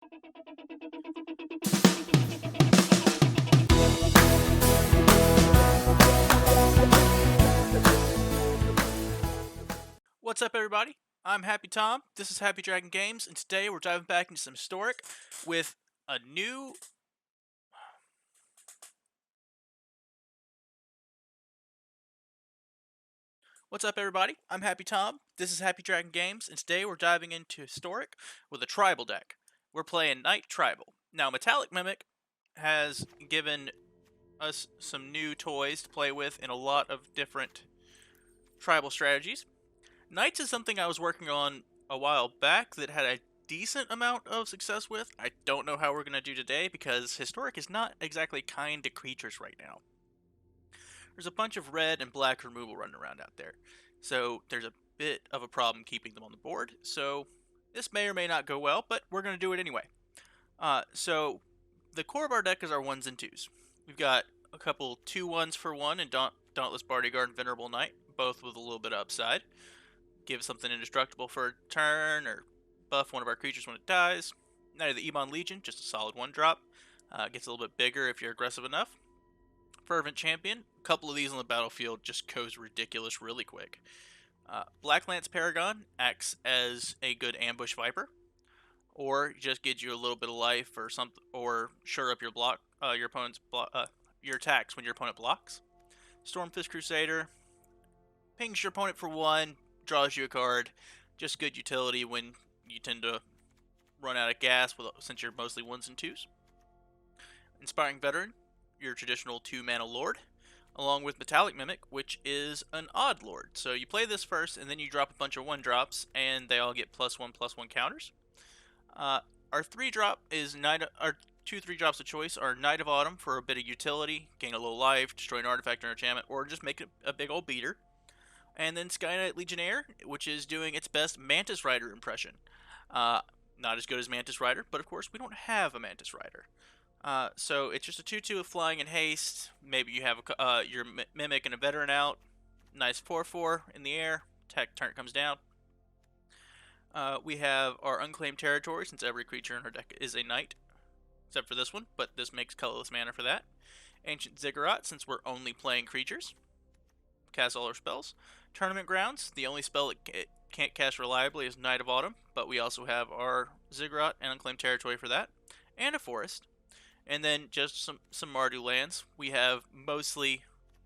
What's up, everybody? I'm Happy Tom. This is Happy Dragon Games, and today we're diving back into some historic with a new. What's up, everybody? I'm Happy Tom. This is Happy Dragon Games, and today we're diving into historic with a tribal deck. We're playing Knight Tribal. Now, Metallic Mimic has given us some new toys to play with in a lot of different tribal strategies. Knights is something I was working on a while back that had a decent amount of success with. I don't know how we're going to do today because Historic is not exactly kind to creatures right now. There's a bunch of red and black removal running around out there, so there's a bit of a problem keeping them on the board. So this may or may not go well, but we're going to do it anyway. So the core of our deck is our 1s and 2s. We've got a couple 2-1s for 1 and Dauntless Bodyguard and Venerable Knight, both with a little bit of upside. Give something indestructible for a turn, or buff one of our creatures when it dies. Knight of the Ebon Legion, just a solid 1-drop. Gets a little bit bigger if you're aggressive enough. Fervent Champion, a couple of these on the battlefield just goes ridiculous really quick. Black Lance Paragon acts as a good ambush viper, or just gives you a little bit of life or something, or shore up your your opponent's your attacks when your opponent blocks. Stormfist Crusader pings your opponent for 1. Draws you a card. Just good utility when you tend to run out of gas since you're mostly 1s and 2s. Inspiring Veteran, your traditional 2-mana lord, along with Metallic Mimic, which is an odd lord. So you play this first, and then you drop a bunch of 1-drops, and they all get +1/+1 counters. Our 3-drop is our 2 3-drops of choice are Knight of Autumn for a bit of utility, gain a little life, destroy an artifact or enchantment, or just make it a big old beater. And then Sky Knight Legionnaire, which is doing its best Mantis Rider impression. Not as good as Mantis Rider, but of course we don't have a Mantis Rider. So it's just a 2/2 with flying and haste. Maybe you have your Mimic and a Veteran out. Nice 4/4 in the air. Tech turn comes down. We have our Unclaimed Territory, since every creature in our deck is a Knight. Except for this one, but this makes colorless mana for that. Ancient Ziggurat, since we're only playing creatures. Cast all our spells. Tournament Grounds, the only spell it can't cast reliably is Knight of Autumn, but we also have our Ziggurat and Unclaimed Territory for that, and a Forest. And then just some Mardu lands. We have mostly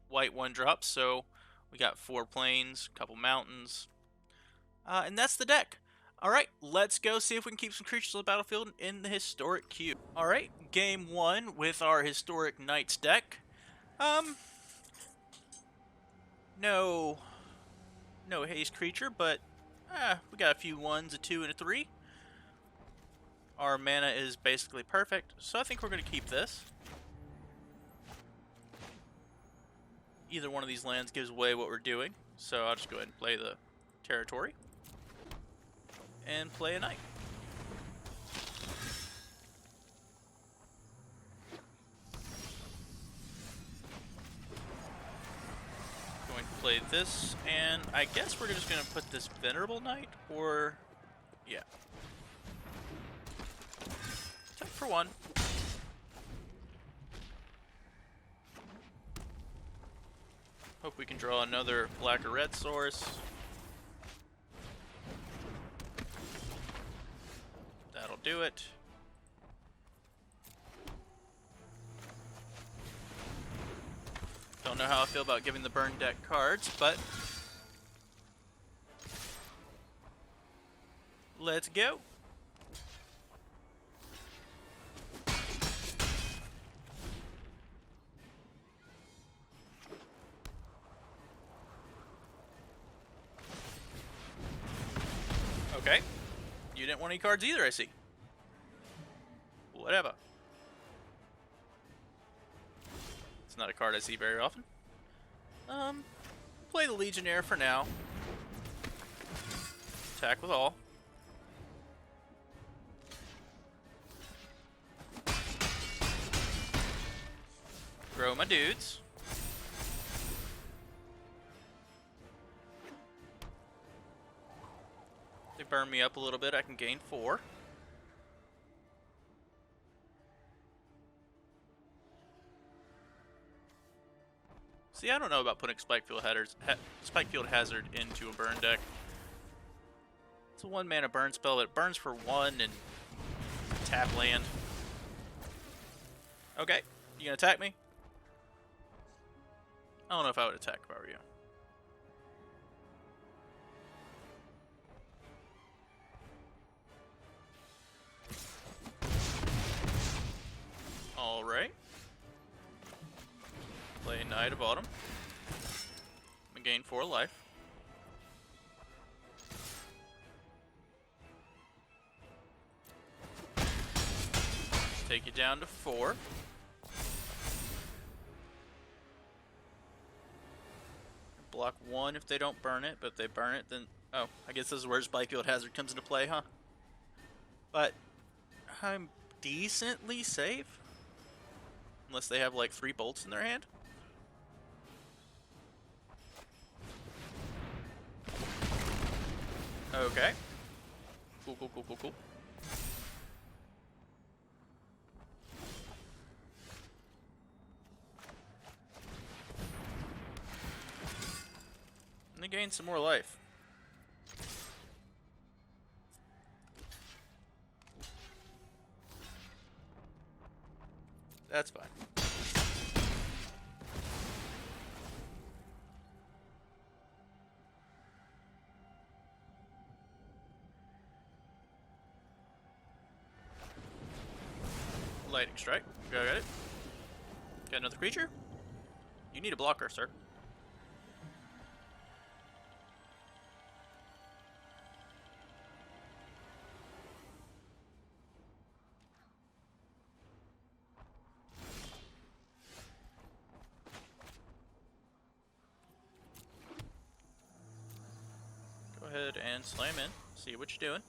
white 1-drops, so we got 4 plains, a couple mountains, and that's the deck. Alright, let's go see if we can keep some creatures on the battlefield in the Historic queue. Alright, game 1 with our Historic Knights deck. No haste creature, but we got a few 1s, a 2, and a 3. Our mana is basically perfect, so I think we're going to keep this. Either one of these lands gives away what we're doing, so I'll just go ahead and play the territory. And play a Knight. Play this, and I guess we're just going to put this Venerable Knight, or yeah. Check for 1. Hope we can draw another black or red source. That'll do it. Don't know how I feel about giving the burn deck cards, but let's go. Okay. You didn't want any cards either, I see. Whatever. It's not a card I see very often. Play the Legionnaire for now. Attack with all. Grow my dudes. They burn me up a little bit. I can gain 4. See, I don't know about putting Spikefield Hazard into a burn deck. It's a 1-mana burn spell, but it burns for 1 and tap land. Okay, you gonna attack me? I don't know if I would attack if I were you. Alright. Play Knight of Autumn. I'm gonna gain 4 life. Take you down to 4. Block 1 if they don't burn it, but if they burn it, then... Oh, I guess this is where Spikefield Hazard comes into play, huh? But I'm decently safe. Unless they have like 3 bolts in their hand. Okay. Cool, cool, cool, cool, cool. And they gain some more life. That's fine. Lightning strike. Got it. Got another creature? You need a blocker, sir. Go ahead and slam in. See what you're doing.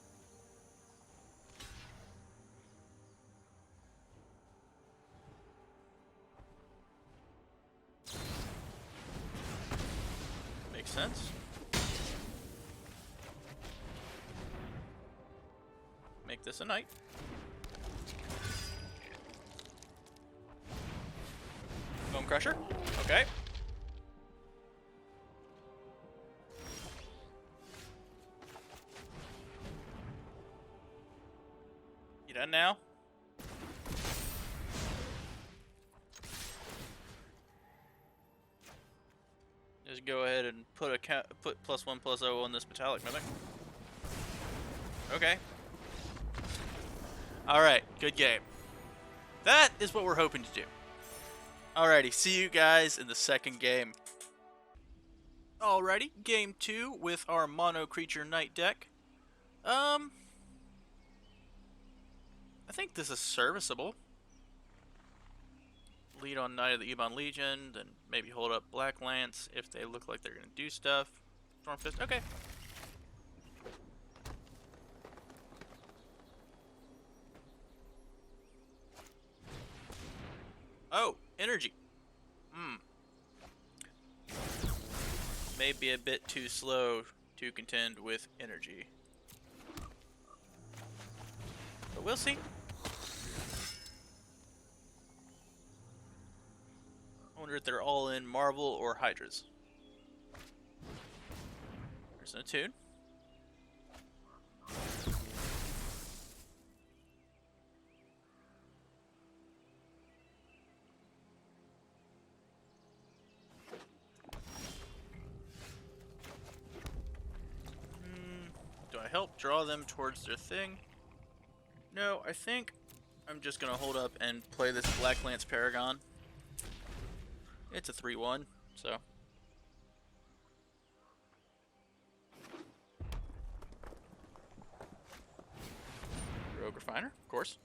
Sense. Make this a knight. Bone Crusher. Okay. You done now? Just go ahead and put +1/+0 on this Metallic Mimic. Okay. Alright, good game. That is what we're hoping to do. Alrighty, see you guys in the second game. Alrighty, game 2 with our mono creature knight deck. I think this is serviceable. Lead on Knight of the Ebon Legion, then maybe hold up Black Lance if they look like they're going to do stuff. Stormfist, okay. Oh, energy. Maybe a bit too slow to contend with energy. But we'll see. I wonder if they're all in Marvel or Hydras. There's an Attune. Do I help draw them towards their thing? No, I think I'm just gonna hold up and play this Black Lance Paragon. It's a 3/1, so. Rogue Refiner, of course.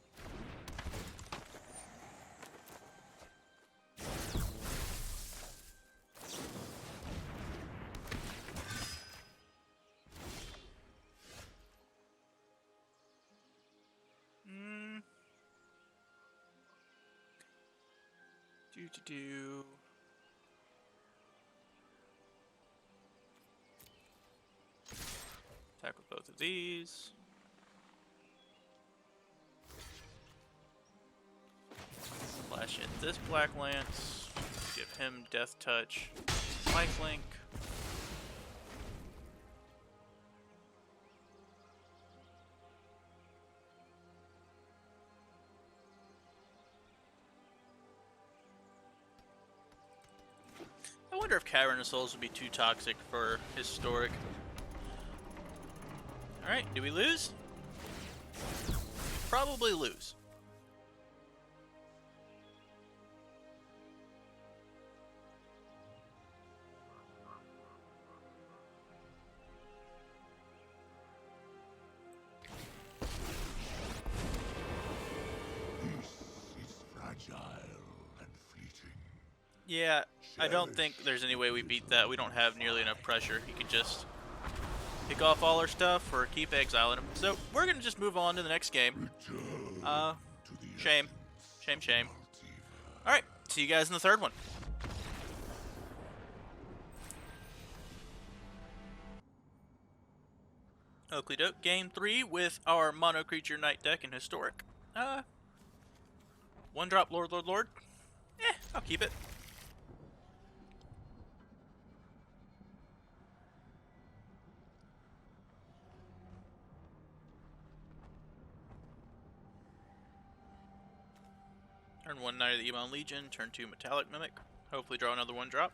Do. Attack with both of these. Flash in this Black Lance. Give him Death Touch, Lifelink. I wonder if Cavern of Souls would be too toxic for Historic. Alright, do we lose? Probably lose. Yeah, I don't think there's any way we beat that. We don't have nearly enough pressure. He could just pick off all our stuff or keep exiling him. So we're going to just move on to the next game. Shame. Shame, shame. Alright, see you guys in the third one. Oakley doke. Game 3 with our mono creature knight deck in Historic. One drop Lord, Lord, Lord. I'll keep it. Turn 1 Knight of the Ebon Legion, turn 2 Metallic Mimic. Hopefully draw another 1-drop.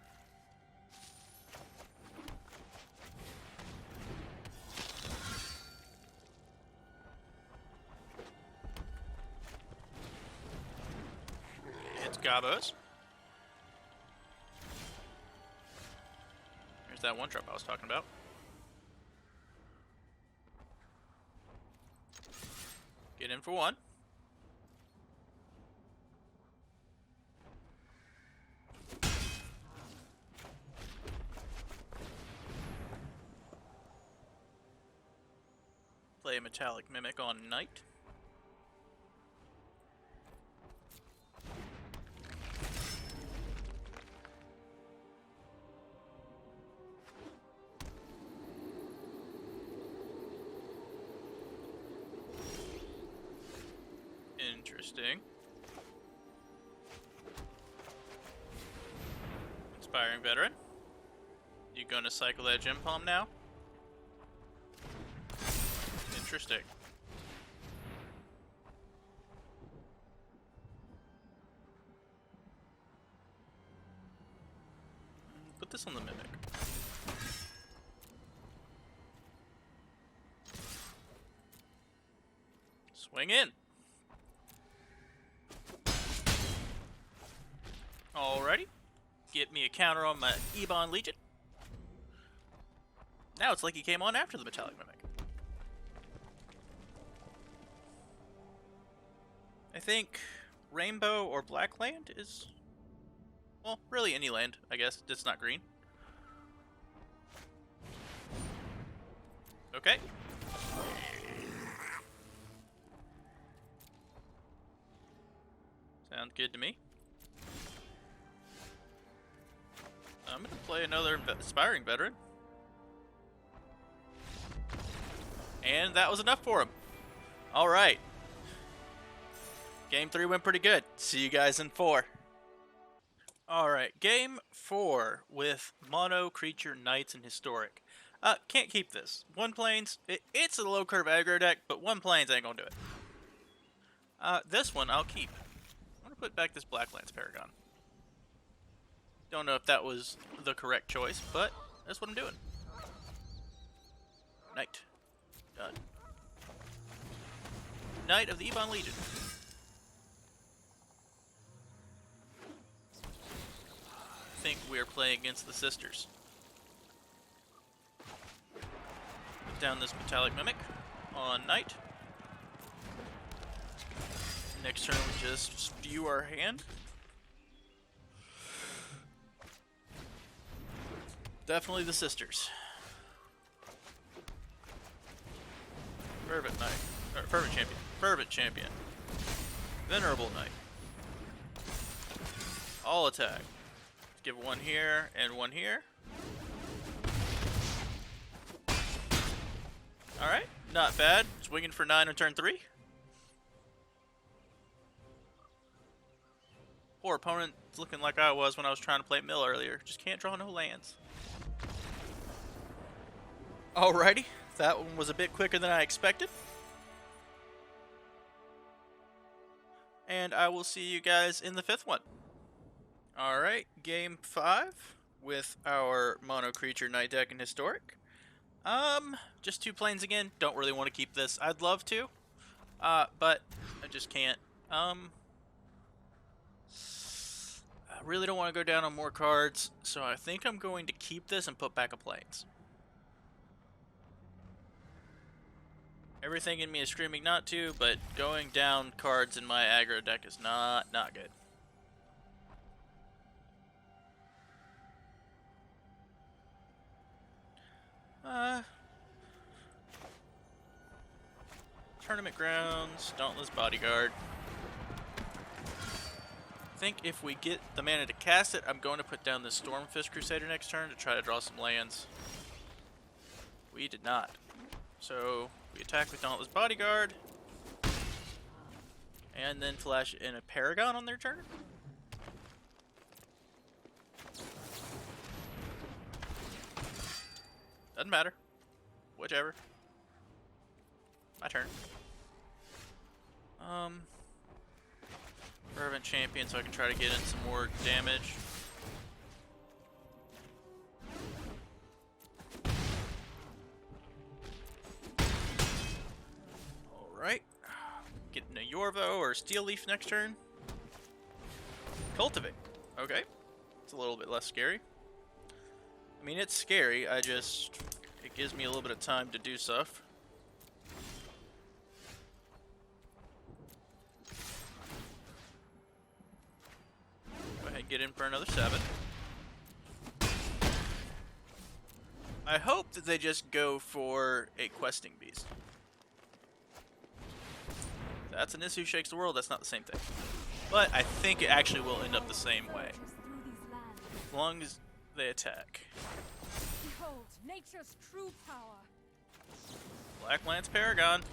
It's Gabos. There's that 1-drop I was talking about. Get in for 1. Play a Metallic Mimic on Knight. Interesting. Inspiring Veteran. You gonna cycle that Gem Palm now? Interesting. Put this on the Mimic. Swing in. Alrighty. Get me a counter on my Ebon Legion. Now it's like he came on after the Metallic Mimic. I think Rainbow or Black Land is... well, really any land, I guess. It's not green. Okay. Sounds good to me. I'm going to play another Inspiring Veteran. And that was enough for him. Alright. Game 3 went pretty good. See you guys in 4. Alright, Game 4 with Mono Creature Knights and Historic. Can't keep this. 1 planes, it's a low curve aggro deck, but 1 planes ain't gonna do it. This one I'll keep. I'm gonna put back this Blacklands Paragon. Don't know if that was the correct choice, but that's what I'm doing. Knight. Done. Knight of the Ebon Legion. I think we're playing against the sisters. Put down this Metallic Mimic on Knight. Next turn we just view our hand. Definitely the sisters. Fervent Knight. Or Fervent Champion. Fervent Champion. Venerable Knight. All attack. Give 1 here and 1 here. Alright, not bad. Swinging for 9 on turn 3. Poor opponent looking like I was when I was trying to play mill earlier. Just can't draw no lands. Alrighty, that one was a bit quicker than I expected. And I will see you guys in the 5th one. Alright, game 5 with our mono creature night deck and historic. Just 2 planes again. Don't really want to keep this. I'd love to, but I just can't. I really don't want to go down on more cards, so I think I'm going to keep this and put back a planes. Everything in me is screaming not to, but going down cards in my aggro deck is not good. Tournament Grounds, Dauntless Bodyguard. I think if we get the mana to cast it, I'm going to put down the Stormfist Crusader next turn to try to draw some lands. We did not. So we attack with Dauntless Bodyguard, and then flash in a Paragon on their turn. Doesn't matter. Whichever. My turn. Fervent Champion, so I can try to get in some more damage. Alright. Getting a Yorvo or Steel Leaf next turn. Cultivate. Okay. It's a little bit less scary. I mean, it's scary, it gives me a little bit of time to do stuff. Go ahead and get in for another 7. I hope that they just go for a Questing Beast. That's an Issue Shakes the World, that's not the same thing. But I think it actually will end up the same way. As long as they attack. Behold, nature's true power. Black Lance Paragon.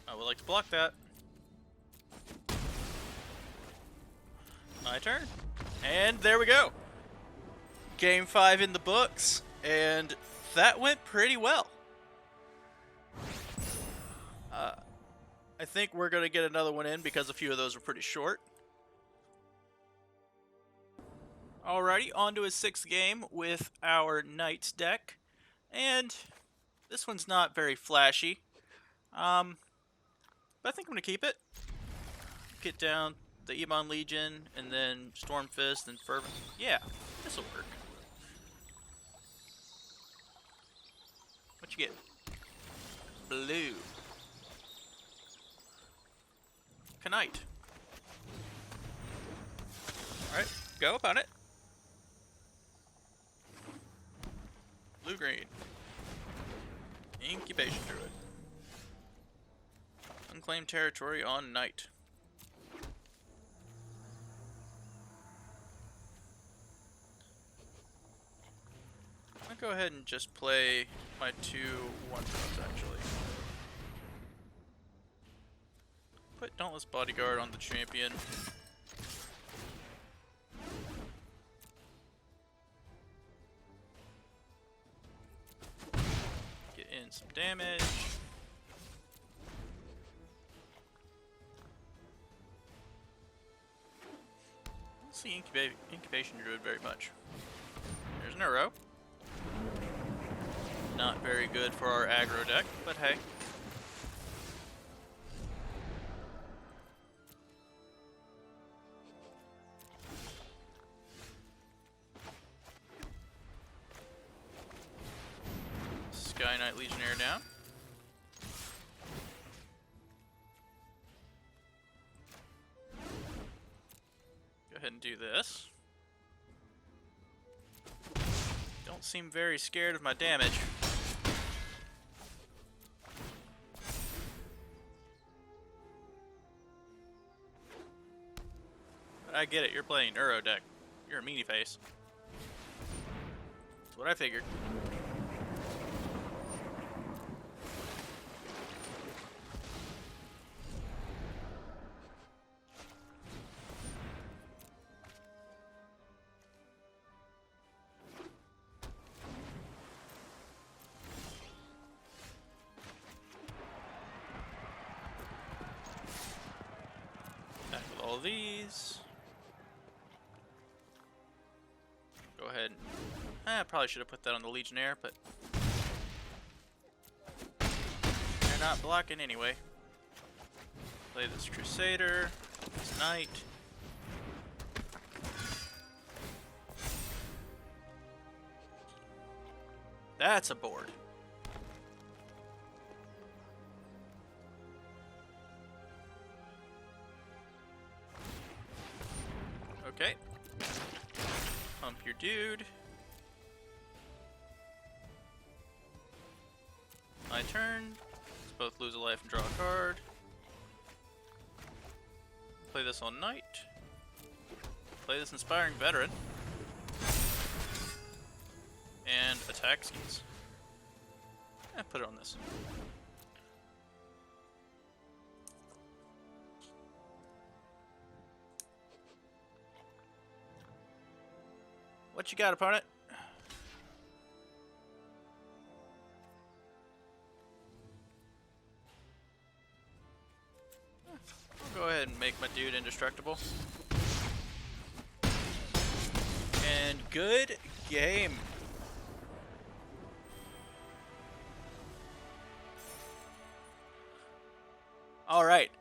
I would like to block that. My turn. And there we go. Game 5 in the books. And that went pretty well. I think we're going to get another one in because a few of those were pretty short. Alrighty, on to a 6th game with our Knights deck. And this one's not very flashy. But I think I'm going to keep it. Get down the Ebon Legion, and then Stormfist, and Fervent. Yeah, this'll work. What you get? Blue. Knight. Alright, go upon it. Blue-green. Incubation Druid. Unclaimed territory on Knight. I'll go ahead and just play my 2 1-drops, actually. Put Dauntless Bodyguard on the champion. Get in some damage. Let's see Incubation Druid very much. There's an arrow. Not very good for our aggro deck, but hey. Sky Knight Legionnaire down. Go ahead and do this. Don't seem very scared of my damage. But I get it, you're playing Euro deck. You're a meanie face. That's what I figured. these. Go ahead. I probably should have put that on the Legionnaire, but they're not blocking anyway. Play this Crusader, this Knight. That's a board. Okay. Pump your dude. My turn. Let's both lose a life and draw a card. Play this on Knight. Play this Inspiring Veteran. And attack skis. Put it on this. What you got, opponent? I'll go ahead and make my dude indestructible. And good game. Alright.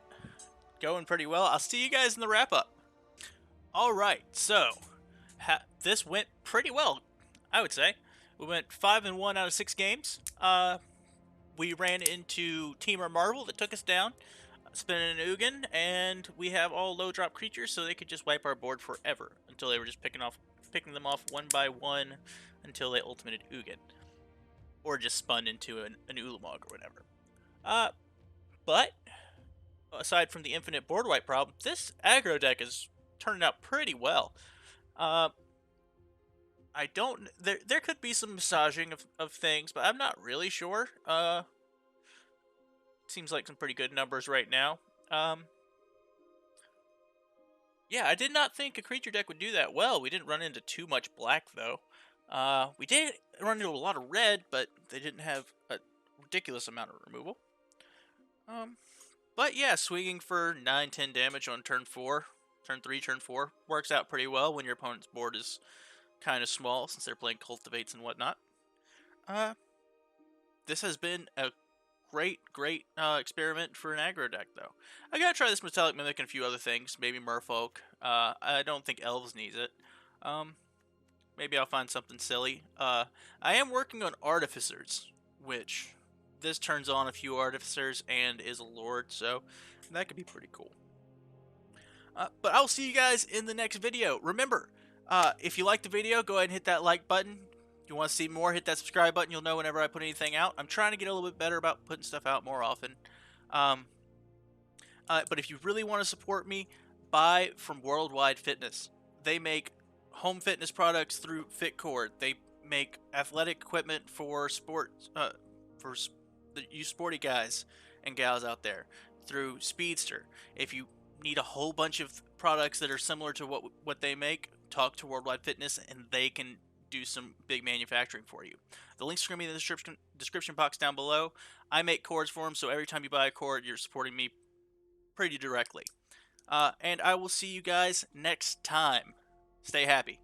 Going pretty well. I'll see you guys in the wrap-up. Alright, so this went pretty well, I would say. We went 5-1 out of 6 games. We ran into Teamer Marvel that took us down, spinning an Ugin, and we have all low drop creatures, so they could just wipe our board forever until they were just picking them off one by one until they ultimated Ugin, or just spun into an Ulamog or whatever. But aside from the infinite board wipe problem, this aggro deck is turning out pretty well. There could be some massaging of things, but I'm not really sure. Seems like some pretty good numbers right now. Yeah, I did not think a creature deck would do that well. We didn't run into too much black, though. We did run into a lot of red, but they didn't have a ridiculous amount of removal. But yeah, swinging for 9-10 damage on turn 4, turn 3, turn 4 works out pretty well when your opponent's board is kind of small, since they're playing cultivates and whatnot. This has been a great experiment for an aggro deck, though. I gotta try this Metallic Mimic and a few other things, maybe Merfolk. I don't think Elves needs it. Maybe I'll find something silly. I am working on Artificers, which this turns on a few Artificers and is a Lord, so that could be pretty cool. But I'll see you guys in the next video. Remember, if you like the video, go ahead and hit that like button. If you want to see more, hit that subscribe button. You'll know whenever I put anything out. I'm trying to get a little bit better about putting stuff out more often. But if you really want to support me, buy from Worldwide Fitness. They make home fitness products through FitCord. They make athletic equipment for sports, you sporty guys and gals out there through Speedster. If you need a whole bunch of products that are similar to what they make, talk to Worldwide Fitness and they can do some big manufacturing for you. The link's going to be in the description box down below. I make cords for them, so every time you buy a cord, you're supporting me pretty directly. And I will see you guys next time. Stay happy.